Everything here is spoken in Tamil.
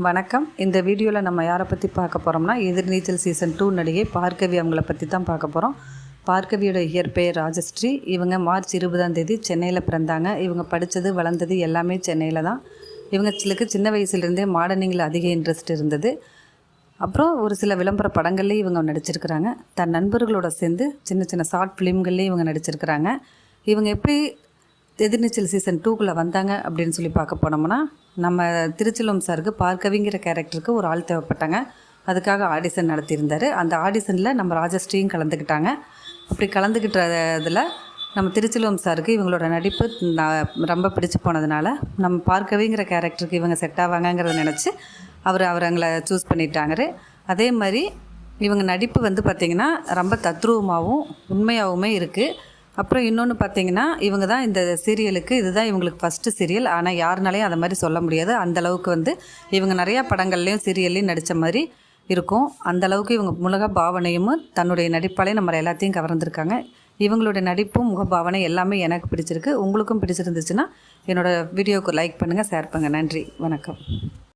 வணக்கம். இந்த வீடியோவில் நம்ம யாரை பற்றி பார்க்க போகிறோம்னா, எதிர்நீச்சல் சீசன் 2 நடிகை பார்கவி அவங்கள பற்றி தான் பார்க்க போகிறோம். பார்கவியோட இயற்பெயர் ராஜஸ்ரீ. இவங்க மார்ச் 20 சென்னையில் பிறந்தாங்க. இவங்க படித்தது வளர்ந்தது எல்லாமே சென்னையில் தான். இவங்களுக்கு சின்ன வயசுலேருந்தே மாடர்னிங்கில் அதிக இன்ட்ரெஸ்ட் இருந்தது. அப்புறம் ஒரு சில விளம்பர படங்கள்லேயும் இவங்க நடிச்சிருக்கிறாங்க. தன் நண்பர்களோட சேர்ந்து சின்ன சின்ன ஷார்ட் ஃபிலிம்கள்லேயும் இவங்க நடிச்சிருக்கிறாங்க. இவங்க எப்படி எதிர்நீச்சல் சீசன் 2க்குள்ளே வந்தாங்க அப்படின்னு சொல்லி பார்க்க போனோம்னா, நம்ம திருச்சிலம் சாருக்கு பார்கவிங்கிற கேரக்டருக்கு ஒரு ஆள் தேவைப்பட்டாங்க. அதுக்காக ஆடிஷன் நடத்தியிருந்தார். அந்த ஆடிஷனில் நம்ம ராஜஸ்ரீயும் கலந்துக்கிட்டாங்க. அப்படி கலந்துக்கிட்டதில் நம்ம திருச்சிலம் சாருக்கு இவங்களோட நடிப்பு ரொம்ப பிடிச்சி போனதுனால, நம்ம பார்கவிங்கிற கேரக்டருக்கு இவங்க செட் ஆவாங்கங்கிறத நினச்சி அவங்களை சூஸ் பண்ணிட்டாங்க. அதே மாதிரி இவங்க நடிப்பு பார்த்திங்கன்னா ரொம்ப தத்ரூபமாகவும் உண்மையாகவுமே இருக்குது. அப்புறம் இன்னொன்று பார்த்திங்கன்னா, இவங்க தான் இந்த சீரியலுக்கு இதுதான் இவங்களுக்கு ஃபஸ்ட்டு சீரியல். ஆனால் யாருனாலையும் அதை மாதிரி சொல்ல முடியாது. அந்தளவுக்கு இவங்க நிறையா படங்கள்லேயும் சீரியல்லையும் நடித்த மாதிரி இருக்கும். அந்தளவுக்கு இவங்க முக பாவனையும் தன்னுடைய நடிப்பாலையும் நம்ம எல்லாத்தையும் கவர்ந்துருக்காங்க. இவங்களுடைய நடிப்பும் முகபாவனை எல்லாமே எனக்கு பிடிச்சிருக்கு. உங்களுக்கும் பிடிச்சிருந்துச்சுன்னா என்னோடய வீடியோவுக்கு லைக் பண்ணுங்கள், ஷேர் பண்ணுங்கள். நன்றி, வணக்கம்.